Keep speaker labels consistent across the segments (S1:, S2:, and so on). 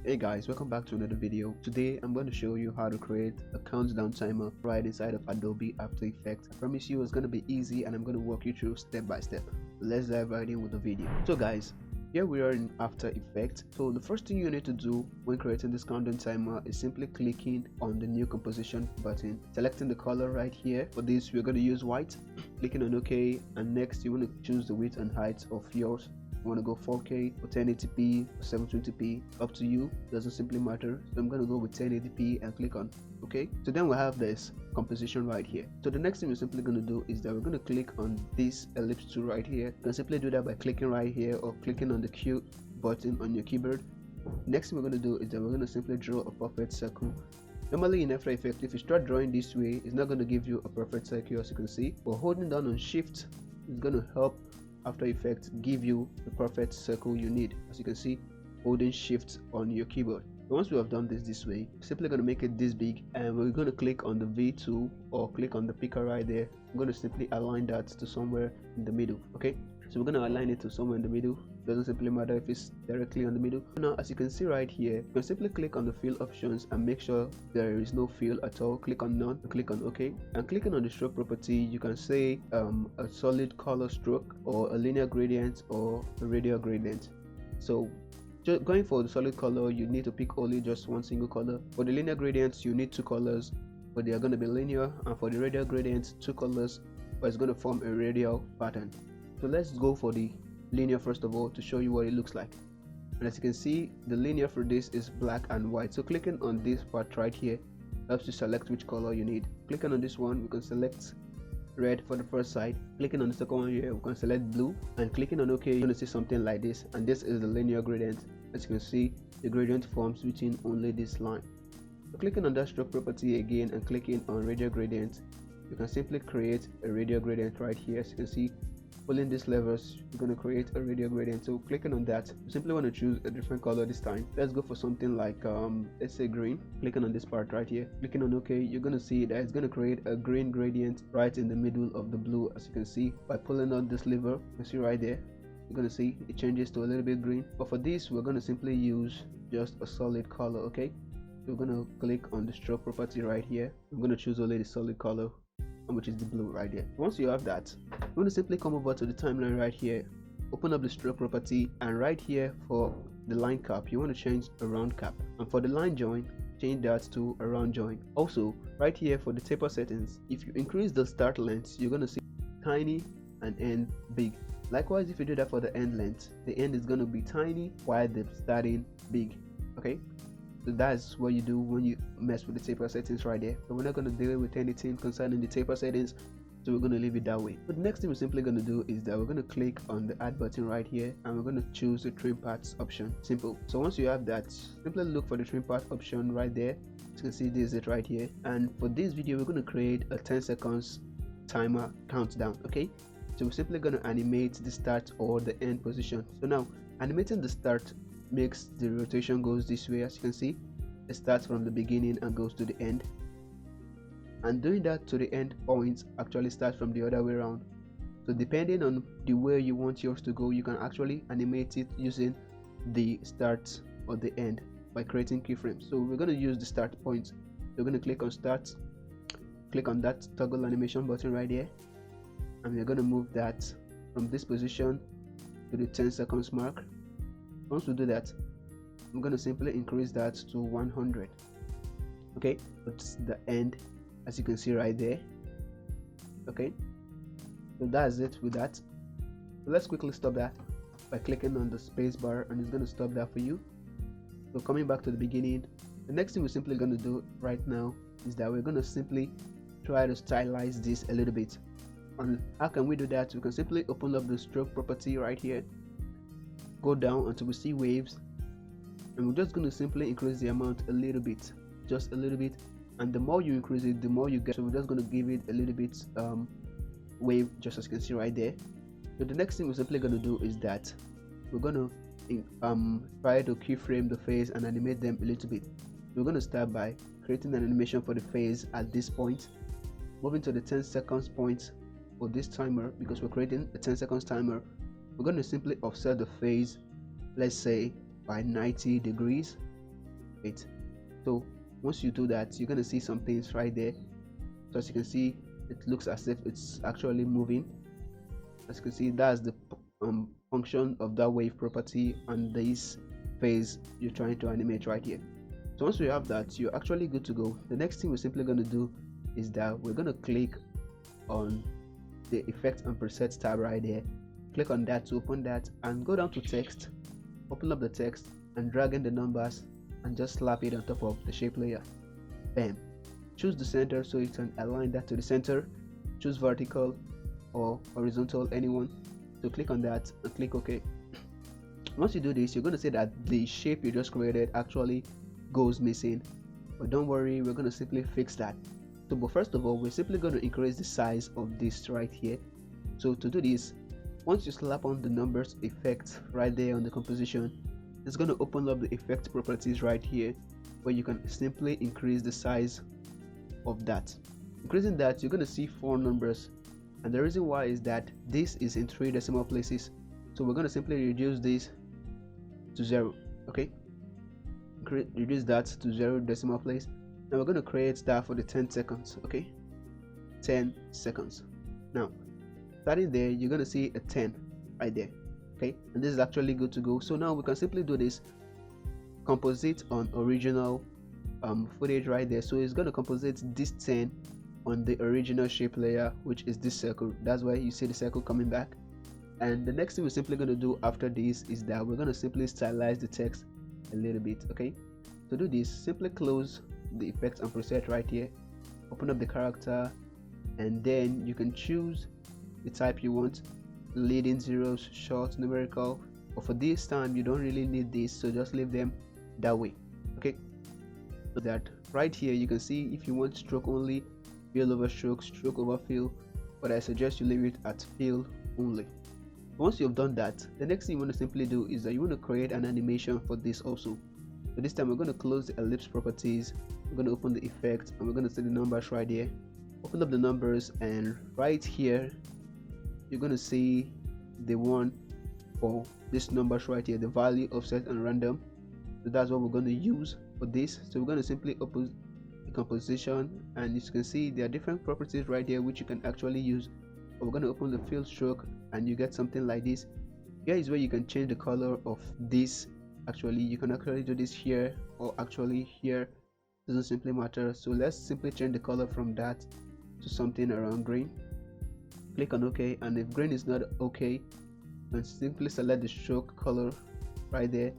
S1: Hey guys, welcome back to another video. Today I'm going to show you how to create a countdown timer right inside of Adobe After Effects. I promise you it's going to be easy and I'm going to walk you through step by step. Let's dive right in with the video. So guys, here we are in After Effects. So the first thing you need to do when creating this countdown timer is simply clicking on the new composition button, selecting the color right here. For this we're going to use white, clicking on OK, and next you want to choose the width and height of yours. You want to go 4K or 1080p or 720p, up to you, doesn't simply matter. So I'm going to go with 1080p and click on OK. So then we have this composition right here. So the next thing we're simply going to do is that we're going to click on this ellipse tool right here. You can simply do that by clicking right here or clicking on the Q button on your keyboard. Next thing we're going to do is that we're going to simply draw a perfect circle. Normally in After Effects, if you start drawing this way, it's not going to give you a perfect circle, as you can see, but holding down on Shift is going to help After Effects give you the perfect circle you need. As you can see, holding Shift on your keyboard. Once we have done this way, we're simply going to make it this big, and we're going to click on the V tool or click on the picker right there. I'm going to simply align that to somewhere in the middle. Okay, so we're going to align it to somewhere in the middle. Doesn't simply matter if it's directly on the middle. Now as you can see right here, you can simply click on the fill options and make sure there is no fill at all. Click on none and click on OK, and clicking on the stroke property, you can say a solid color stroke or a linear gradient or a radial gradient. So just going for the solid color, you need to pick only just one single color. For the linear gradients, you need two colors, but they are going to be linear, and for the radial gradients, two colors, but it's going to form a radial pattern. So let's go for the linear first of all to show you what it looks like. And as you can see, the linear for this is black and white. So clicking on this part right here helps you select which color you need. Clicking on this one, we can select red for the first side. Clicking on the second one here, we can select blue, and clicking on OK, you're going to see something like this, and this is the linear gradient. As you can see, the gradient forms between only this line. So clicking on that stroke property again and clicking on radial gradient, you can simply create a radial gradient right here. As you can see, pulling these levers, you're going to create a radial gradient. So clicking on that, you simply want to choose a different color this time. Let's go for something like let's say green. Clicking on this part right here, clicking on OK, you're going to see that it's going to create a green gradient right in the middle of the blue. As you can see, by pulling on this lever, you can see right there, you're going to see it changes to a little bit green. But for this, we're going to simply use just a solid color. Okay, so we're going to click on the stroke property right here. I'm going to choose only the solid color, which is the blue right there. Once you have that, you want to simply come over to the timeline right here, open up the stroke property, and right here for the line cap, you want to change a round cap, and for the line join, change that to a round join. Also right here for the taper settings, if you increase the start length, you're going to see tiny and end big. Likewise, if you do that for the end length, the end is going to be tiny while the starting big. Okay, so that's what you do when you mess with the taper settings right there. So we're not going to deal with anything concerning the taper settings, so we're going to leave it that way. But the next thing we're simply going to do is that we're going to click on the add button right here, and we're going to choose the trim paths option. Simple. So once you have that, simply look for the trim path option right there. As you can see, this is it right here. And for this video, we're going to create a 10 seconds timer countdown. Okay, so we're simply going to animate the start or the end position. So now animating the start makes the rotation goes this way. As you can see, it starts from the beginning and goes to the end, and doing that to the end point actually starts from the other way around. So depending on the way you want yours to go, you can actually animate it using the start or the end by creating keyframes. So we're going to use the start point. We're going to click on start, click on that toggle animation button right there, and we're going to move that from this position to the 10 seconds mark. Once we do that, I'm going to simply increase that to 100. Okay, that's the end, as you can see right there. Okay, so that's it with that. So let's quickly stop that by clicking on the space bar, and it's going to stop that for you. So coming back to the beginning, the next thing we're simply going to do right now is that we're going to simply try to stylize this a little bit. And how can we do that? We can simply open up the stroke property right here, go down until we see waves, and we're just going to simply increase the amount a little bit, just a little bit, and the more you increase it, the more you get. So we're just going to give it a little bit wave, just as you can see right there. So the next thing we're simply going to do is that we're going to try to keyframe the face and animate them a little bit. We're going to start by creating an animation for the face at this point, moving to the 10 seconds point for this timer. Because we're creating a 10 seconds timer, we're going to simply offset the face, let's say by 90 degrees, Wait. So once you do that, you're gonna see some things right there. So as you can see, it looks as if it's actually moving. As you can see, that's the function of that wave property on this phase you're trying to animate right here. So once we have that, you're actually good to go. The next thing we're simply going to do is that we're going to click on the effects and presets tab right there. Click on that to open that and go down to text, open up the text and drag in the numbers and just slap it on top of the shape layer. Bam. Choose the center so you can align that to the center. Choose vertical or horizontal, anyone. So click on that and click OK. Once you do this, you're going to see that the shape you just created actually goes missing, but don't worry, we're going to simply fix that. So but first of all, we're simply going to increase the size of this right here. So to do this, once you slap on the numbers effect right there on the composition, it's going to open up the effect properties right here, where you can simply increase the size of that. Increasing that, you're going to see 4 numbers, and the reason why is that this is in 3 decimal places. So we're going to simply reduce this to 0. Okay, reduce that to 0 decimal place. Now we're going to create that for the 10 seconds. Okay, 10 seconds. Now starting there, you're going to see a 10 right there. Okay, and this is actually good to go. So now we can simply do this composite on original footage right there. So it's going to composite this 10 on the original shape layer, which is this circle. That's why you see the circle coming back. And the next thing we're simply going to do after this is that we're going to simply stylize the text a little bit. Okay, to do this, simply close the effects and preset right here, open up the character, and then you can choose the type you want, leading, zeros, short, numerical. But for this time you don't really need this, so just leave them that way. Okay, so that right here you can see if you want stroke only, fill over stroke, stroke over fill, but I suggest you leave it at fill only. Once you've done that, the next thing you want to simply do is that you want to create an animation for this also. So this time we're going to close the ellipse properties, we're going to open the effect, and we're going to see the numbers right here. Open up the numbers, and right here you're going to see the one for this numbers right here, the value, offset, and random. So that's what we're going to use for this. So we're going to simply open the composition, and as you can see there are different properties right here which you can actually use. But we're going to open the fill stroke, and you get something like this. Here is where you can change the color of this. Actually, you can actually do this here or actually here, it doesn't simply matter. So let's simply change the color from that to something around green. Click on OK, and if green is not okay, then simply select the stroke color right there,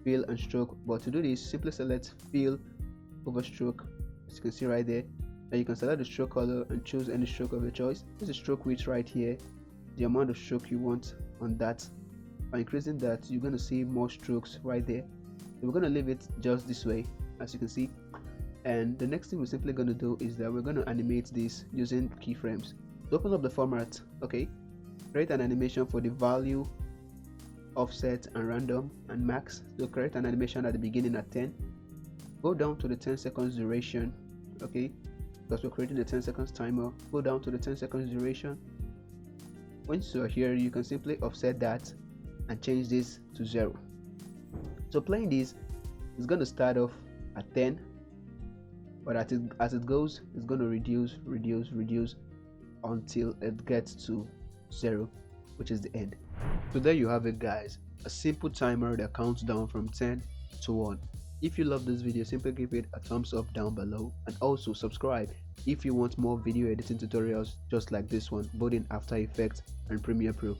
S1: fill and stroke. But to do this, simply select fill over stroke, as you can see right there. And you can select the stroke color and choose any stroke of your choice. This is stroke width right here, the amount of stroke you want on that. By increasing that, you're going to see more strokes right there. So we're going to leave it just this way, as you can see. And the next thing we're simply going to do is that we're going to animate this using keyframes. So open up the format. Okay, create an animation for the value, offset, and random, and max. So create an animation at the beginning at 10, go down to the 10 seconds duration. Okay, because we're creating the 10 seconds timer, go down to the 10 seconds duration. Once you're here, you can simply offset that and change this to 0. So playing this is going to start off at 10, but as it goes, it's going to reduce until it gets to 0, which is the end. So there you have it, guys, a simple timer that counts down from 10 to 1. If you love this video, simply give it a thumbs up down below, and also subscribe if you want more video editing tutorials just like this one, both in After Effects and Premiere Pro.